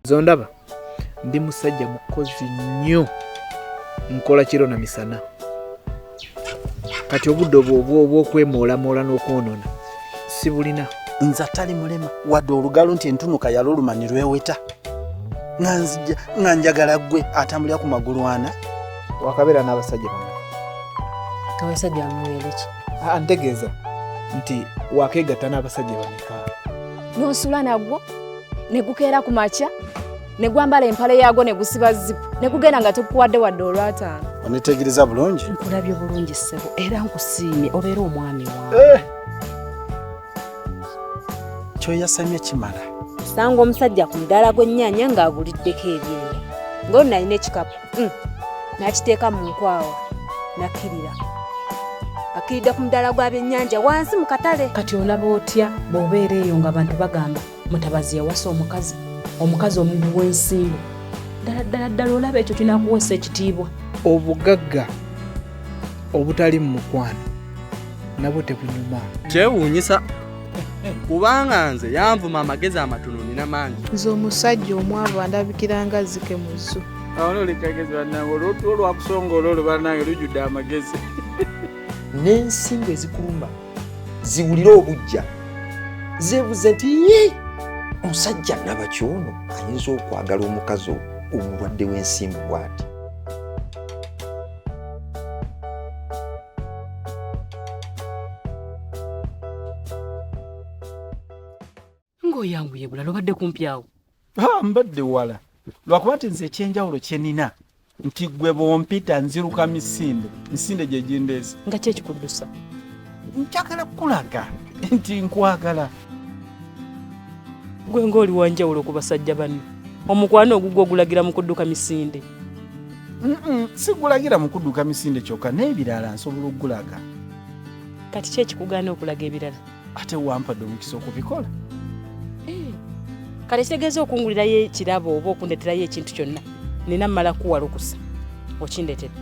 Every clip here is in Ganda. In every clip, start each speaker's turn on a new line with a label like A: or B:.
A: Zondaba ndi musajja mukozi nnyo, nkola kiro na misana. Kati obudde obw'okwemoolamoola n'okwonoona sibulina.
B: Nze atali mulema wadde olugalo nti entunuka yalulumani lweweta nga njagala gwe atambulira ku magulu ana.
A: Wakabeera n'abasajja bano.
C: Abasajja bamuweereki?
A: Ntegeeza nti wakeegatta n'abasajja bameka.
C: N'osula nagwo ne gukeera ku makya ne gwambala empale yaagwo ne gusiba zipu ne gugenda nga tukuwadde wadde olwataano.
B: Onitegereza bulungi?
C: Nkulabye bulungi ssebo era nkusiimye obeera omwami wange.
B: Kyoyasamye kimala.
C: Sanga omusajja ku mudaala gw'ennyaanya ng'aguliddeko ebyenyi. Ng'olwo nalina ekikapu. N'akiteeka mu nkwawa. Nakkirira. Akkiridde ku mudaala gwa byennyanja wansi mu katale. Kati olaba otya bw'obeera eyo ng'abantu bagamba mutabazi yawasa omukazi omugu w'ensimbu. Ddala olaba ekyo kinakuwesa ekitiibwa.
A: Obugagga obutali mu mukwano nabwo tebunyuma.
D: Kyewuunyisa kubanga nze yanvuma amagezi amatono nina mangi.
E: Nze omusajja omwavu andabikira nga zike mu zzu.
D: Awo olikagezi bannange olw'otulo lwakusongola olwo bannange lujjudde amagezi.
F: N'ensimbu ezikulumba ziwulira obujja zeebuze nti omusajja naba kyono ayinza okwagala omukazi omulwadde w'ensimbu bw'ati.
C: Ng'oyanguye bulala obadde kumpi awo.
B: Mbadde wala lwakuba nti nze ekyenjawulo kye nina nti gwe bw'ompita nziruka misinde gye gindeese.
C: Nga ki ekikuddusa?
B: Njagala kulaga nti nkwagala.
C: Gwe ng'oli wanjawulo ku basajja banno. Omukwano ogugwo ogulagira mu kudduka misinde.
B: Sigulagira mu kudduka misinde kyokka n'ebirala nsobola okugulaga.
C: Kati ki ekikugaana okulaga ebirala?
B: Ate wampadde omukisa okubikola.
C: Kale kitegeeza okungulirayo ekirabo oba okundeterayo ekintu kyonna. Nina mmala kuwa lukusa. Okindetera.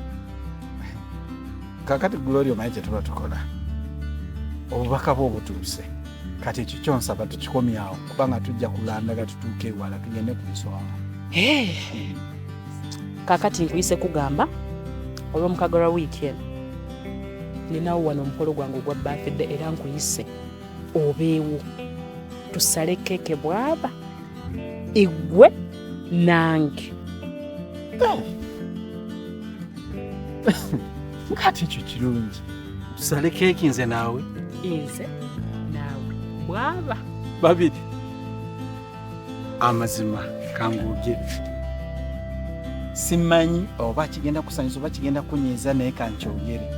B: Kakati Gloria omanyi kye tuba tukola. Obubaka bwo butuuse. Kati ekyo kyonsaba tukikomyawo kubanga tujja kulandaga tutuuke ewala tugende ku nsonga.
C: Kakati nkuyise kugamba olw'omukago lwa weekend. Ninawo wano omukolo gwange ogwa birthday era nkuyise obeewo. Tusale keke bwaba. Igwe nange.
B: Kati ekyo kirungi. Tusale keeki nze naawe.
C: Nze naawe bwaba.
B: Babiri. Amazima kanguugye. Simanyi oba kigenda kusanyusa oba kigenda kunyiiza naye kankyogere.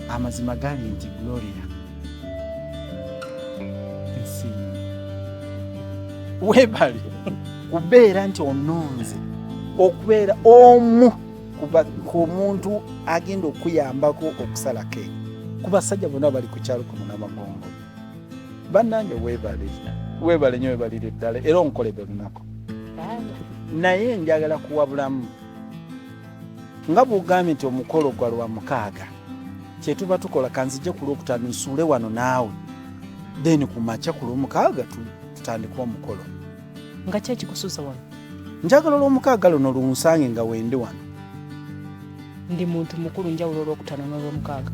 B: Amazima gali nti Gloria. Webali kubeera nti ononze okubeera omu ku muntu agenda okuyambako okusala keeki ku basajja bonna bali ku kyalo kuno n'amagongo. Bannange weebale nnyo weebalire ddala era onkolebe lunaku. Naye njagala kuwabulamu nga bw'ogambye nti omukolo gwa lwa mukaaga kye tuba tukola kanzijje ku lwokutaano nsuule wano naawe then ku makya ku lwomukaaga tutandika omukolo.
C: Nga ki ekikusuusa wano?
B: Njagala olw'omukaaga luno lunsange nga wendi wano.
C: Ndi muntu mukulu njawulo olwokutaano n'olwomukaaga.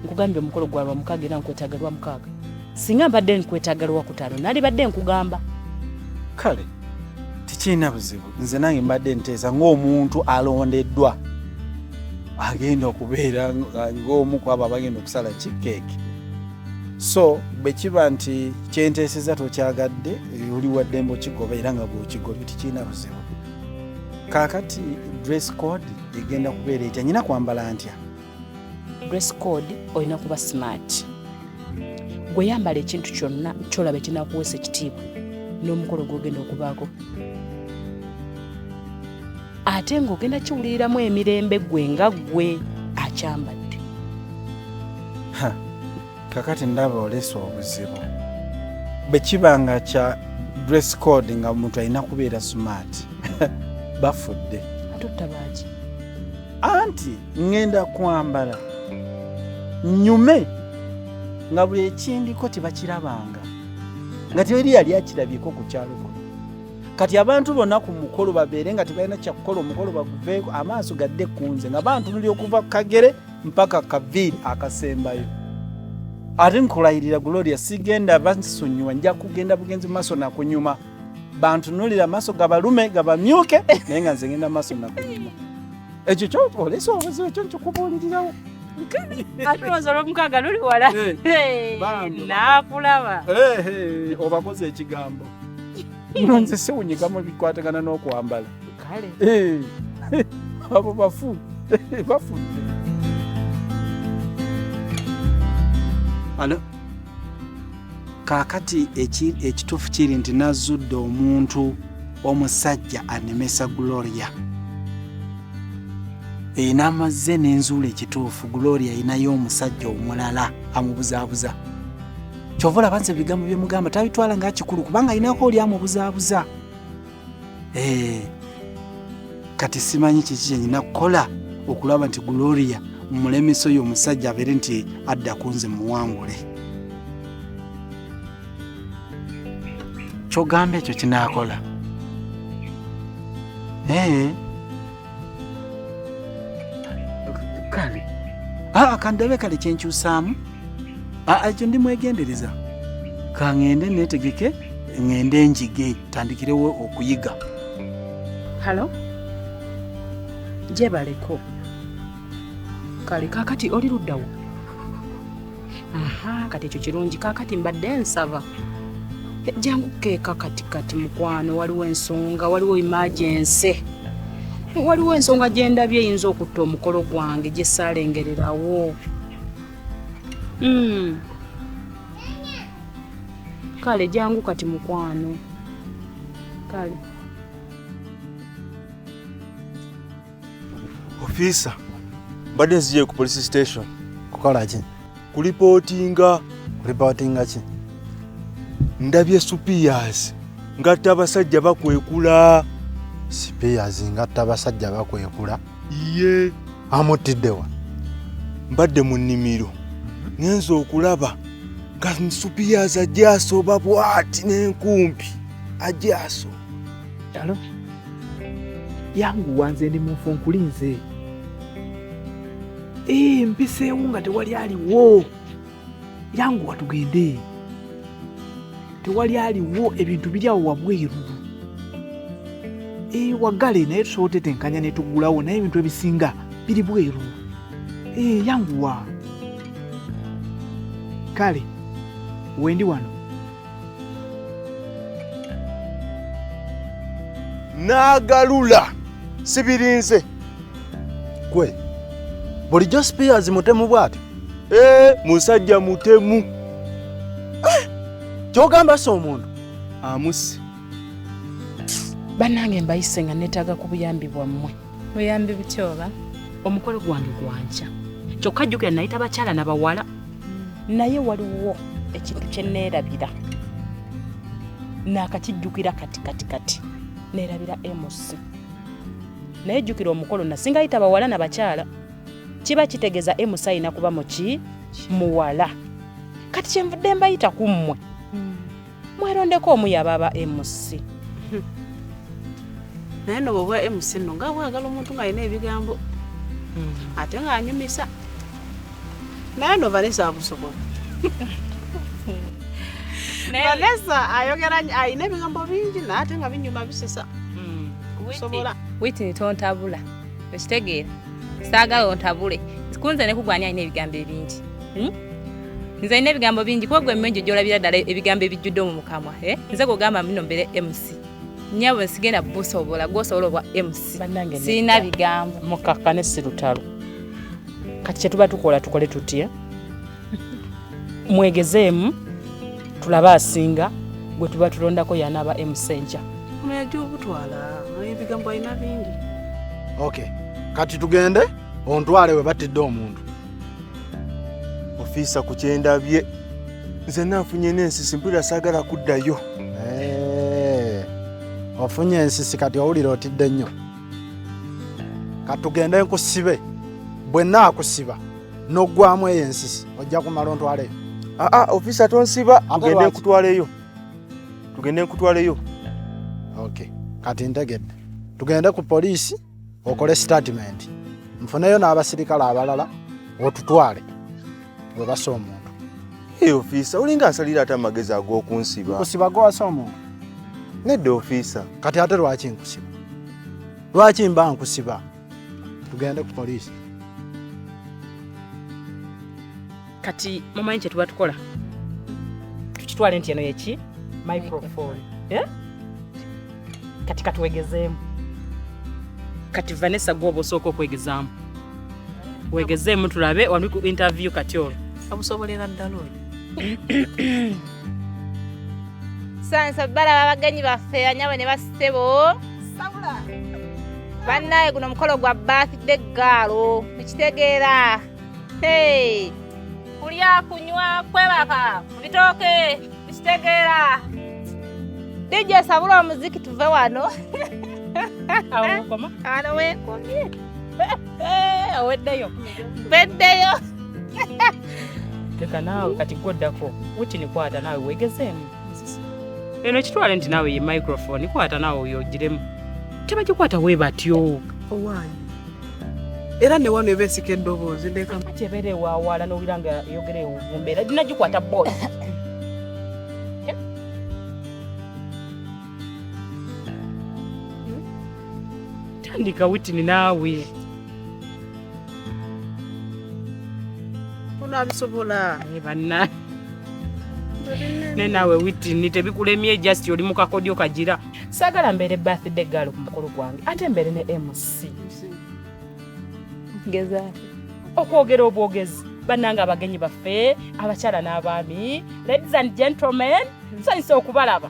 C: Nkugambye omukolo gwa lwa mukaaga era nkwetaaga lwa mukaaga. Singa mbadde nkwetaaga lwa kutaano nalibadde nkugamba.
B: Kale tikiina buzibu nze nange mbadde nteesa ng'omuntu alondeddwa agenda okubeera ng'omu ku abo abagenda okusala keeki. So bwe kiba nti kyenteeseza tokyagadde oli waddembe okigoba era nga bw'okigobye tikiina buzibu. Kaakati dress code egenda kubeera etya? Nyina kwambala ntya?
C: Dress code olina kuba smart. Gwe yambala ekintu kyonna kyolaba ekinakuweesa ekitiibwa n'omukolo gw'ogenda okubaako. Ate ng'ogenda kiwuliriramu emirembe gwe nga gwe akyambadde.
B: Kakati ndaba oleesa obuzibu. Bwe kiba nga kya dress code nga omuntu alina kubeera smart bafudde.
C: Atutta baaki?
B: Anti ngenda kwambala nyume nga buli ekindiko tebakirabanga nga teri yali akirabyeko ku kyalo kuno. kati abantu bonna ku mukolo babeere nga tebalina kyakukola omukolo baguveeko amaaso gadde kunze nga bantunulira okuva kagere mpaka kaviiri akasembayo. Ate nkulayirira Gloria sigenda bansonyiwa nja kugenda bugenzi maaso nakunyuma. Bantunulira maaso gabalume gabamyuke naye nga nze ngenda maaso nakunyuma. Ekyo kyolesa obuzibu ekyo nkikubuulirirawo.
C: Ate olowooza olw'omukaaga luli wala. Naakulaba.
B: Obakoze ekigambo. Nze siwunyiga mu bikwatagana n'okwambala.
C: Kale.
B: Abo bafu. Bafudde. Alo. Kaakati ekituufu kiri nti nazudde omuntu omusajja anemesa Gloria. N'amazze n'enzuula ekituufu Gloria ayinayo omusajja omulala amubuzaabuza. Kyova olaba nze ebigambo bye mugamba tabitwala nga kikulu kubanga ayinako oli amubuzaabuza. Kati simanyi kiki kye nyina kukola okulaba nti Gloria mulemesa oyo omusajja abeere nti adda kunze muwangule. Kyogamba ekyo kinaakola. Kale. Kandabe kale kyenkyusaamu. Ekyo ndimwegendereza. Kangende neetegeke ngende njige tandikirewo okuyiga.
C: Halo? Jebaleko. Kale kakati oli luddawo. Kati ekyo kirungi kakati mbadde nsaba. Jangu keeka kati mukwano waliwo ensonga waliwo emergency. Waliwo ensonga gye ndabye eyinza okutta omukolo gwange gye saalengererawo. Kale jangu kati mukwano. Kale.
G: Officer, mbadde nziye ku police station.
B: Kukola ki?
G: Kulipotinga.
B: Kulipotinga ki?
G: Ndabye superiors ngatta abasajja bakwekula.
B: Superiors ngatta abasajja bakwekula?
G: Iye.
B: Amutiddewa?
G: Mbadde mu nnimiro. Ngenza okulaba nga superiors ajaaso babwati n'enkumpi. Ajaaso.
A: Alo? Yangu wanze ndi munfu nkulinze. Mpiseewo nga tewali aliwo. Yangu watugende. Tewali aliwo ebintu biri awo wabweru. Wagale naye tusobola tetenkanya ne tugulawo naye ebintu ebisinga biri bweru. Yanguwa. Kale, wendi wano.
G: Nagalula sibirinze.
B: Gwe bulijjo superiors mutemu bwati?
G: Musajja mutemu.
B: Kyogamba so omuntu
G: amusi.
C: Bannange mbayise nga neetaaga ku buyambi bwammwe.
H: Buyambi bukyoba?
C: Omukolo gwange gwanja. Kyokka jjukira nayita abakyala n'abawala. Naye waliwo ekintu kye neerabira. Naakakijjukira kati. Neerabira MC. Naye jjukira omukolo nasinga yita abawala n'abakyala. Kiba kitegeeza MC ayina kuba muki? Muwala. Kati kyenvudde mbayita ku mmwe. Mwerondeko omu yababa MC.
H: Naye no bwe MC no nga bwagala omuntu nga alina ebigambo. Ate nga anyumisa. Naye no Vanessa abusobola. Vanessa ayogera alina ebigambo bingi naate nga binyuma bisesa. Kusobola.
I: Witi tontabula. Ekitegeera. Saagala ontabule. Sikunze ne kugwanya alina ebigambo ebingi. Nze alina ebigambo bingi kuba gwe mmenjo gy'olabira ddala ebigambo ebijjudde mu mukamwa. Nze kugamba bino mbere MC. Nyabo nsigenda busobola gwosobola obwa MC. Sirina bigambo.
C: Mukakkane si lutalo. Kati kye tuba tukole tutya? Mwegezeemu tulaba asinga gwe tuba tulondako yanaaba MC enja.
H: Mwejo obutwala ebigambo alina bingi.
B: Okay. Kati tugende ontwale we batidde omuntu.
G: Officer ku kyendabye. Nze nafunye n'ensisi mpulira saagala kuddayo.
B: Ofunye ensisi kati owulira otidde nnyo. Katugende nkusibe. Bwe naakusiba n'oggwamu eyo ensisi ojja kumala ontwaleyo.
G: Officer tonsiba. Tugende nkutwaleyo.
B: Okay, kati ntegedde. Tugende ku poliisi okole statement. Nfuneyo n'abasirikale abalala otutwale bwe basa omuntu.
G: Ofiisa olinga asalira ate amagezi ag'okunsiba.
B: Kusiba gwasa omuntu?
G: Nedda ofiisa.
B: Kati ate lwaki nkusiba? Lwaki mba nkusiba? Tugende ku poliisi.
J: Kati mumanyi kye tuba tukola? Tukitwale nti eno yeki microphone. Kati katuwegezeemu. Kati Vanessa gwoba osooka okwegezaamu. Wegezeemu tulabe wali ku interview kati olwo.
H: Abusobolera ddala oyo.
I: Sansa bala abagenyi baffe anyawe ne basebo. Sabula. Bannaye guno mukolo gwa birthday gaalo. Nikitegeera. Hey. Kulya kunywa kwebaka. Bitooke. Nikitegeera. DJ Sabula muziki tuve wano.
J: Awo koma.
I: Ano we komye.
J: Aweddeyo.
I: Beddeyo.
J: Leka naawe kati gwoddako. Wuti nikwata naawe wegezeemu. Eno kitwale nti naawe ye microphone kwata naawe oyogiremu. Tebagikwata we batyo.
H: Owanyi. Era ne wano ebeesika eddoboozi ndeka.
J: Kati ebeere waawala n'owulira nga eyogera ewumbeera. Dinagikwata boy. Tandika Whitney naawe.
H: Onabisobola.
J: Banna. Nenawe Whitney tebikulemye just oli mu kakodyo kagira. Saagala mbeere birthday girl ku mukolo gwange. Ate mbeere ne MC.
C: Ngeza.
J: Okwogera obwogezi. Bannanga abagenyi baffe, abakyala n'abaami, ladies and gentlemen, nsanyusa okubalaba.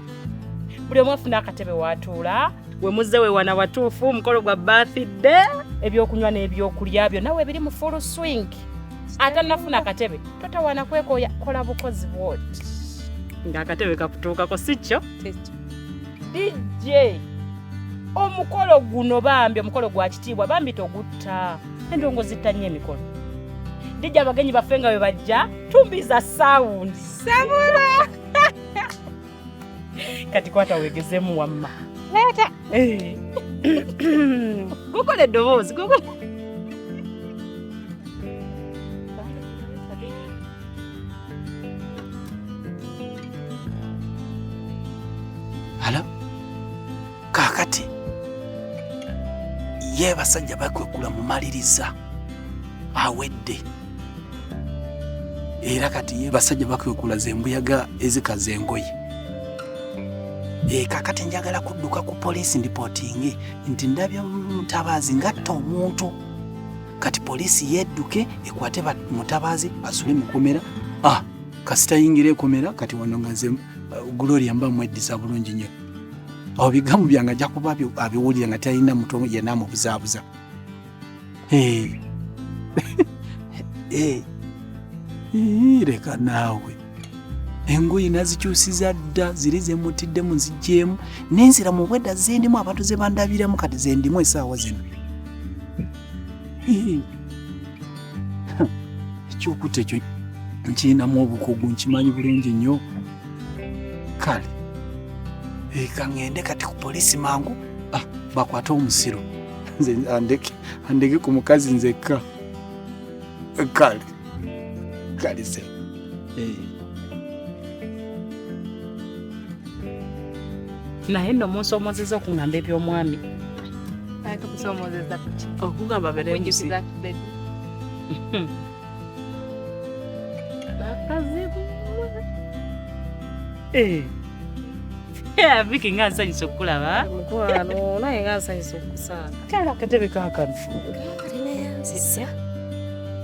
J: Buli omu afuna akatebe watuula, we muzze we wana watuufu, mukolo gwa birthday, ebyokunywa n'ebyokulya byo nawe biri mu full swing. Ate nafuna akatebe, totawana kwekoya kola bukozi bwoti. Nga akatebe kakutuukako sikyo? DJ, omukolo guno bambi, omukolo gwa kitiibwa bambi togutta. Endongo zittanye emikono. DJ abagenyi baffe nga we bajja, tumbiza sound.
I: Sabula.
J: Kati kwata wegezeemu wamma.
I: Leta.
J: Gukole eddoboozi, gukole.
B: Hala? Kakati. Ye basajja bakwekula mu maliriza. Awedde. Era kati ye basajja bakwekula zembuyaga ezikaze engoye. Kakati njagala kudduka ku poliisi reporting nti ndabye mutabazi ngatta omuntu. Kati poliisi yedduke ekwate mutabazi asule mu komera. Kasita yingire komera kati wano ngaze Gloria mba mweddiza bulungi nnyo. Awo bigambo byanga ajja kuba abiwulira nga talina muto ye namubuzaabuza. Leka naawe. Engoye nazikyusiza dda ziri zemutiddemu nzigyemu n'enzira mu bwedda zendimu abantu ze bandabiramu kati zendimu essaawa zino. Ekyokuta ekyo nkirinamu obukugu nkimanyi bulungi nnyo. Kale ngende kati ku poliisi mangu bakwate omusiro nze andeke ku mukazi nzekka. Kale se
J: naye nno munsoomozeza okungamba eby'omwami.
I: Kusoomozeza kuki?
H: Okugamba berengizi.
J: Bakazibu. Viki nga nsanyusa okukulaba.
H: Mukwano naye nga nsanyusa okukusanga.
J: Kale akatebe kaakano.
H: Sisa.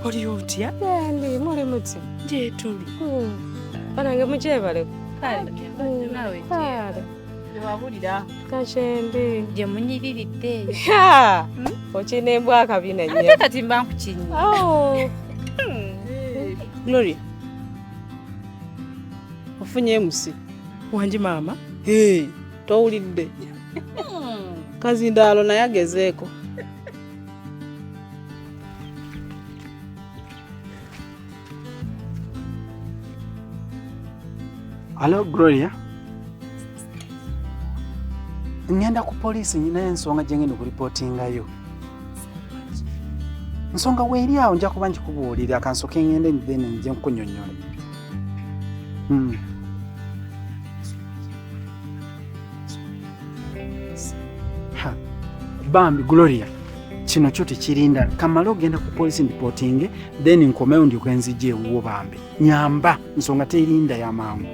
J: Oli otya?
H: Ndi muli muti.
J: Gye tuli.
H: Banange mukyebale.
I: Nawe
H: Wabulira. Kashende.
I: gye munyiriridde.
H: Okina embwa akabina nnyo.
I: Ate kati mba nkukinyi.
H: Gloria. Ofunye musi.
J: Wangi maama?
H: Towulidde. Kazindaalo naye agezeeko.
B: Hello Gloria. ngenda ku poliisi nyina ensonga gye ngenda okulipootingayo. Nsonga weeri awo nja kuba nkikubuulira akansoke ngende then nje nkunyonnyole. Bambi Gloria, kino kyo tekirinda kamala ogenda ku poliisi ndipootinge then nkomeyo ndyoke nzije ewuwo bambi. Nyamba nsonga terinda y'amangu.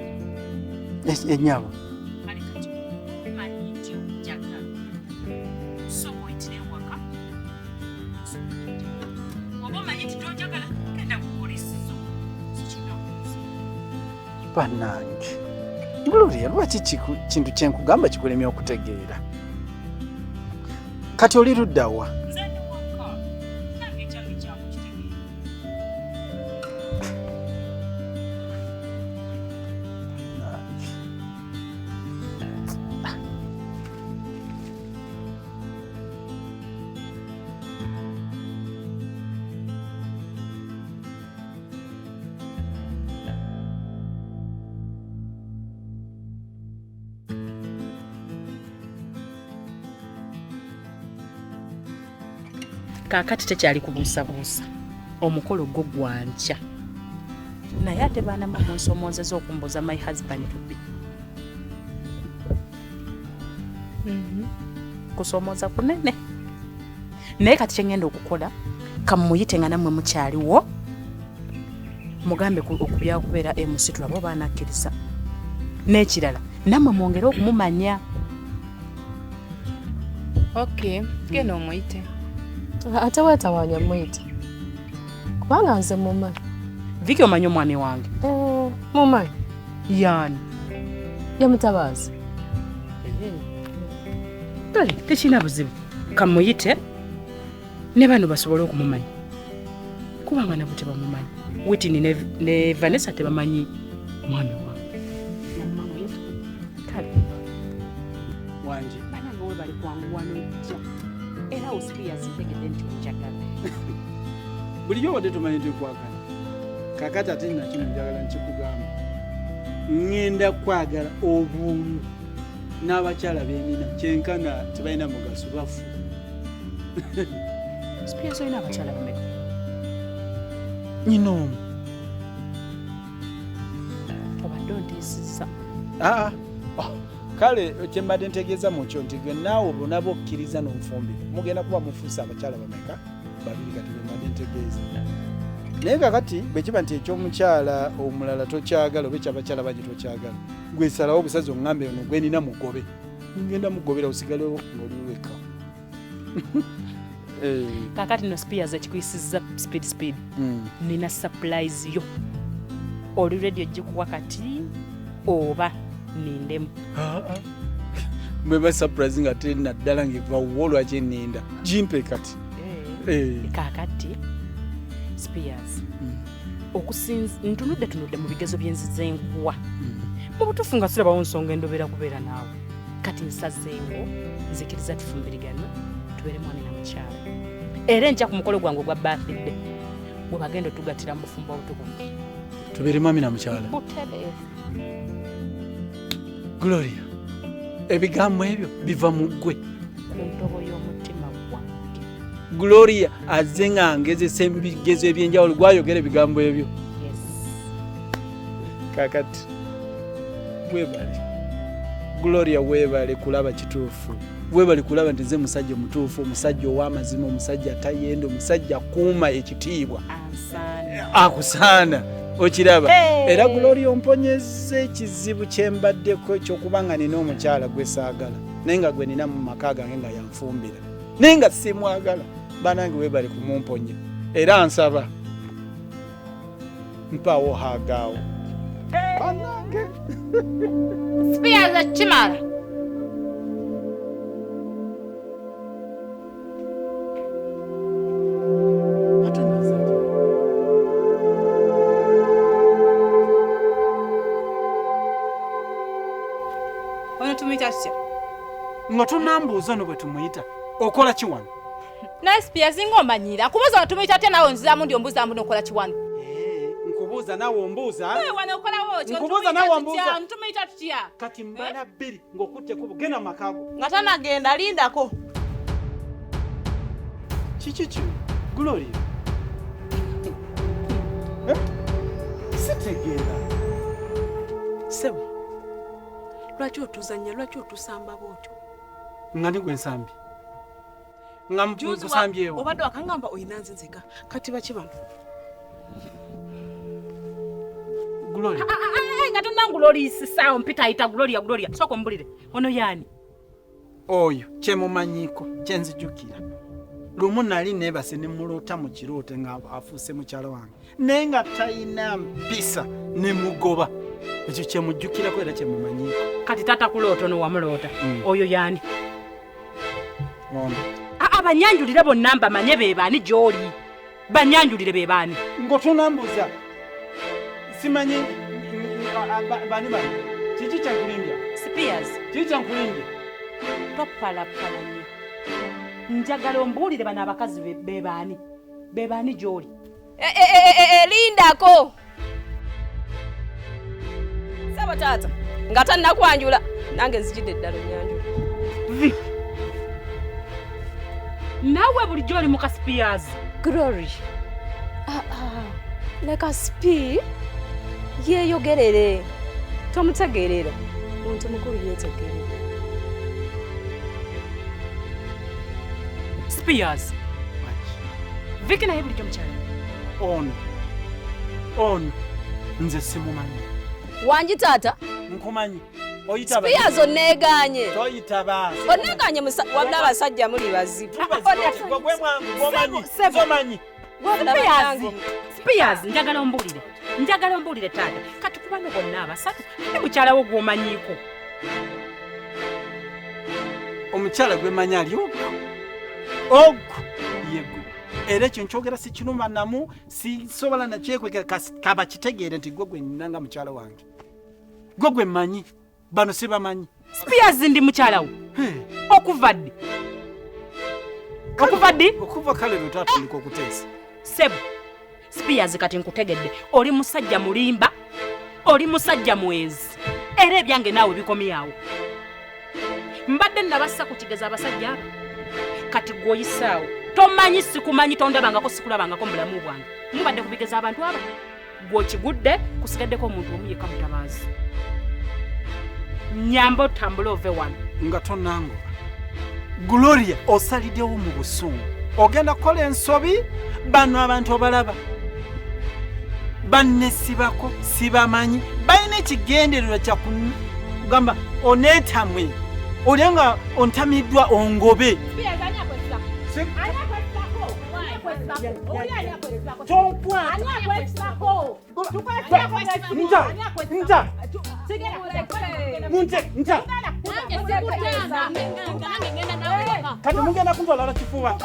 B: Ennyabo. Bannange Gloria, lwaki kintu kyenkugamba kikulemya okutegeera? Kati oli ludda wa?
J: Kaakati tekyali kubuusabuusa, omukolo gwo gwankya. Naye ate baana munsoomoozeza okumbuuza my husband to be. Kusoomooza kunene. Naye kati kyengenda okukola kamuyite nga nammwe mukyaliwo mugambe okubyawo kubeera MC tulabo baana akkiriza. N'ekirala nammwe mwongere okumumanya.
E: Okay, genda omuyite.
K: Ate weetawaanya muyita kubanga nze mumanyi.
J: Viki omanyi omwami wange?
K: Mumanyi.
J: Yaani?
K: Ye Mutabaazi.
J: Kale tekirina buzibu, kamuyite ne bano basobole okumumanya kubanga nabo tebamumanyi. Witini ne Vanessa tebamanyi mwami wange. Kale
B: Wangi
J: banange we bali kwangu wano ejja era osipiya zitegedde nti onjagala.
B: bulijjo wadde tumanyi tukwagala. Kakati ate nina kino njagala nkikugamba. Ngenda kwagala obungu n'abakyala beenina kyenkana tebalina mugaso bafu.
J: Osipiya zolina abakyala bameka?
B: Nyina omu.
J: Obadde ontiisizza.
B: Kale kyembadde ntegeeza mu kyo nti gwe naawe obwo nabo okkiriza n'omufumbira mugenda kuba mufuusa abakyala bameka? Babiri kati bwembadde ntegeeza. Naye kakati bwe kiba nti ekyomukyala omulala tokyagala oba ekyabakyala bangi tokyagala, gwe salawo obusazi oŋŋambe ono gwe nina mugobe. Ngenda mugobera osigalewo ng'oli wekka.
J: Kakati no Spears ekikuyisizza speed. Nina surprise yo. Oli ready ogikuwa kati oba nindemu?
B: Mweba surprise nga tena ddala ngeva wolwaki nninda. Jimpe kati.
J: Kakati Spears. Ntunudde mu bigezo byenzize enkuwa. Mu butuufu nga sirabawo nsonga endobera kubeera naawe. Kati nsazeewo nzikiriza tufumbirigano tubeere mwami na mukyala. Era enkya ku mukolo gwange ogwa birthday bwe bagenda otugattira mu bufumbo obutukuvu.
B: Tubeere mwami na mukyala. Gloria, ebigambo ebyo biva mu ggwe.
J: Ku ntobo y'omutima gwange.
B: Gloria azze nga ngezesa ebigezo ebyenjawulo gwayogera ebigambo ebyo.
J: Yes.
B: Kakati webale Gloria, webale kulaba kituufu, webale kulaba nti nze musajja mutuufu, omusajja ow'amazima, omusajja atayenda, omusajja kuuma ekitiibwa. Akusaana okiraba. Era Gloria omponyeze ekizibu kyembaddeko ekyokubanga nina omukyala gwe saagala naye nga gwe nina mu maka gange nga yanfumbira naye nga simwagala. Banange webale kumumponya era nsaba mpaawo haagaawo. Banange
I: Spears kimala. Ono tumuyita tutya?
B: Nga tunambuuza no bwe tumuyita okola ki wano?
I: Naye Spears ng'omanyira nkubuuza ono tumuyita atya nawe onziramu ndi ombuuzaamu n'okola ki wano?
B: Nkubuuza nawe ombuuza.
I: Wano okolawo
B: Nkubuuza nawe wambuuza.
J: Ntumuyita tutya?
B: Kati mbala bbiri ng'okutteko bugenda mu makaago.
J: Nga tanagenda lindako.
B: Kiki kyo? Gloria. Sitegeera.
H: Sebo. Lwaki otuzanya, lwaki otusamba bwotyo?
B: Nga ni gwe nsambi. Nga mpusambyewo.
H: Obadde wakangamba oyina nzizika. Kati baki bano?
B: Gloria.
J: Nga tonnanguloliisisaawo mpita ayita Gloria. Sooka ombulire. Ono yaani?
B: Oyo kyemumanyiiko kyenzijukira. Lumu nali neebase ne muloota mu kirooto nga afuuse mukyala wange. Naye nga talina mpisa ne mugoba. Ekyo kyemujjukirako era kyemumanyiiko.
J: Kati tata kuloota ono wamuloota. Oyo yaani?
B: Ono.
J: Banyanjulire bonna mbamanye be baani gy'oli. Banyanjulire be baani.
B: Ng'otunambuza. Simanyi bani. Kiki kyankulimbya?
J: Spears.
B: Kiki kyankulimbya?
J: Topalapala nnyo. Njagala ombuulire bano abakazi be baani. Be baani gy'oli.
C: Lindako. Saba taata. Nga tannakwanjula. Nange nzijidde ddala onnyanjula.
J: Naawe bulijjo oli muka Spears.
C: Glory. Leka Spi yeeyogerere. Tomutegeerera. Omuntu mukulu yeetegeerera.
J: Spears. Vicky naye bulijjo mukyala.
B: Ono. Nze simumanyi.
C: Wangi taata?
B: Nkumanyi. Oyitaba.
C: Spears onneegaanye.
B: Toyitaba.
C: Onneegaanye wabula abasajja muli bazibu.
B: Gwe mwangu gomanyi.
J: Spears, njagala ombuulire taata. Kati ku bano bonna abasatu ne mukyala wo gw'omanyiiko.
B: Omukyala gwe manyi ali ogwo yego. Era ekyo nkyogera sikinuma namu sisobola nakyekweka kaba kitegeere nti gwe nnanga mukyala wange. Gwe mmanyi. Bano sibamanyi.
J: Spears ndi mukyala wo. Okuva ddi?
B: Okuva kale lwe twatandika okuteesa.
J: Sebo. Spears kati nkutegedde. Oli musajja mulimba. Oli musajja mwezi. Era ebyange naawe bikomyawo. Mbadde nabassa ku kigeza abasajja abo. Kati gwoyisaawo. Tomanyi sikumanyi tondabangako sikulabangako mulamu bwange. Mubadde kubigeza abantu abo. Gw'okigudde kusigaddeko omuntu omu yekka mutabaazi. Nyambo tambula ove wano.
B: Nga tonnango. Gloria osaliddewo mu busungu. Ogenda kukola ensobi bano abantu obalaba. Banne sibako sibamanyi. Balina ekigendererwa kyakugamba oneetamwe. Olyenga ontamiddwa ongobe. Kati mungenda kuntwala kifuba.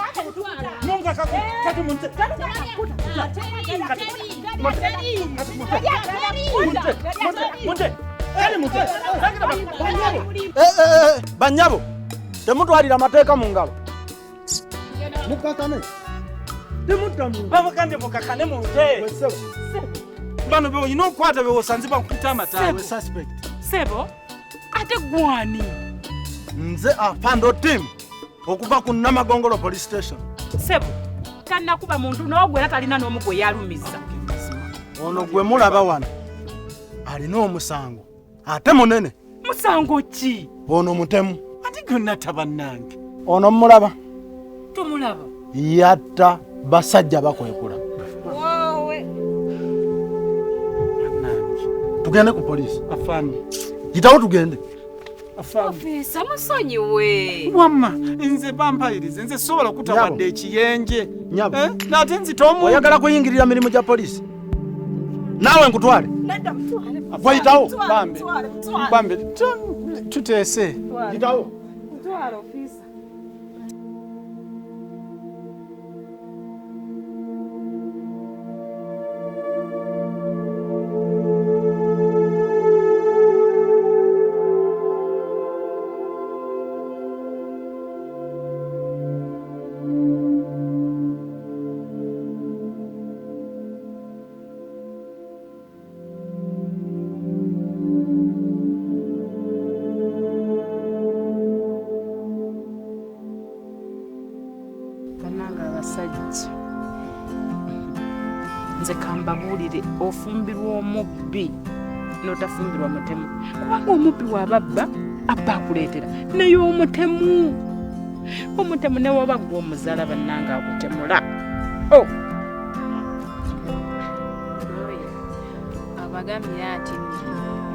B: Munga kati munte. Banyabo. Temutwalira amateeka mu ngalo. Mukakane. Bavakande mukakane mu nte. Bano be oyina okwata be osanze bakukuta amatawe suspect.
J: Sebo, ate gwani.
B: Nze afando team okuva ku Namagongolo police station.
J: Sebo, tannakuba muntu n'ogwe era talina n'omu gwe yalumiza.
B: Ono gwe mulaba wano alina omusango ate munene.
J: Musango ki?
B: Ono mutemu. Ati gonna tabannange. Ono mulaba.
J: Tumulaba.
B: Yatta basajja bakwekula.
C: Wowe.
B: Tugende ku polisi. Afande. Yitawo tugende.
C: Ofisa musonyiwe.
B: Wamma nze bampayirize nze sobola kutabadde ekiyenje. Nate nzitomu. Oyagala kuyingirira mirimu gya polisi. Nawe nkutwale. Wayitawo bambe. Tuteese. Yitawo.
H: Mtwale ofisa.
J: nze kambabuulire ofumbirwa omubbi n'otafumbirwa mutemu kubanga omubbi waababba abba akuleetera naye omutemu ne waba gw'omuzaala bannanga akutemula
I: abagambye ati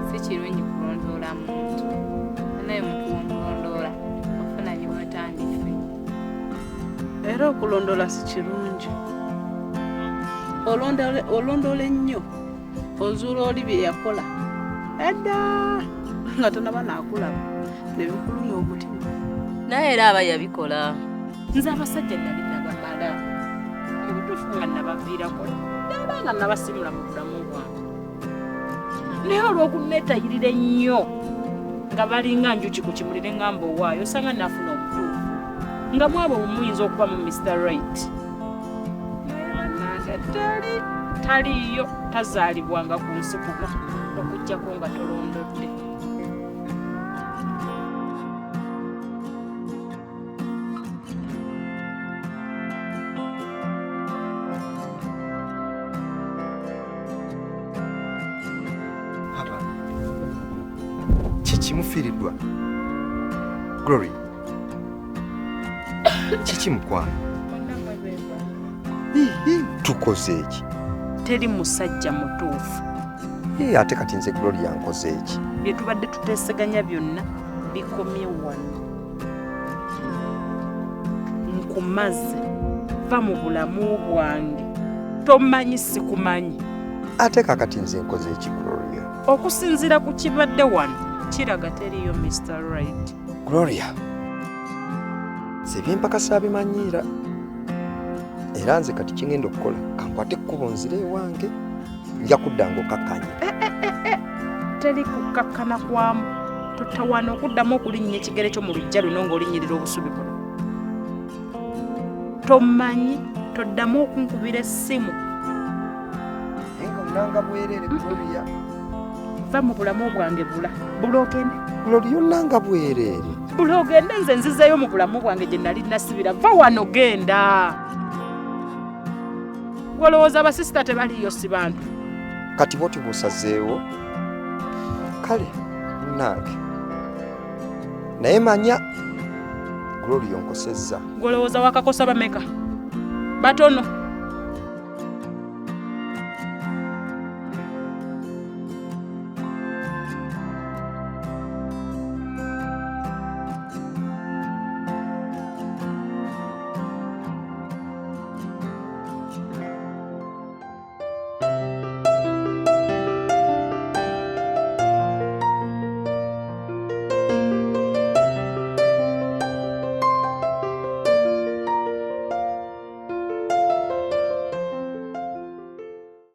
I: si kirungi kulondoola muntu naye omuntu womulondoola ofuna by'otandife
H: era okulondoola si kirungi olondoola ennyo ozuula oli bye yakola edda nga tonaba naakulaba nebikulumya omutima
K: naye era aba yabikola.
J: nze abasajja nali nabamala ebituufu nga nabaviirako naye nga nabasimula mu bulamu bwange naye olw'okuneetayirira ennyo nga balinga njuki ku kimuli ne ngamba owaayo osanga naafuna omutuufu nga mwabo muyinza okuba mu Mr. Right naye taliyo tazaalibwanga ku nsi kuno okuggyako nga tolondodde.
F: Kimufiiriddwa Glory kiki mukwano tukoze eki
J: teri musajja mutuufu
F: ate kati nze Glory yankoze eki
J: bye tubadde tuteeseganya byonna bikomye wano nkumaze va mu bulamu bwange tomanyi sikumanyi
F: ate kakati nze nkoze eki Gloria
J: okusinziira ku kibadde wano kiraga teriyo Mr. Right.
F: Gloria nze byempakasa bimanyiira era nze kati kingenda okukola kankwate ekkubo nzire ewange nja kudda ng'okakkanya
J: teri kukakkana kwamu totawaana okuddamu okulinnya ekigere kyo mu lujja luno ng'olinyirira obusubi buno tomanyi toddamu okunkubira essimu
F: naye nga munanga bwereere Gloria
J: va mu bulamu bwange bula ogende
F: Gloria onnanga bwereere
J: bula ogende nze nzizeeyo mu bulamu bwange gye nali nasibira va wano genda olowooza abasisita tebaliyo si bantu
F: kati bwoti busazeewo kale munnange naye manya Gloria onkosezza
J: gwolowooza wakakosa bameka batono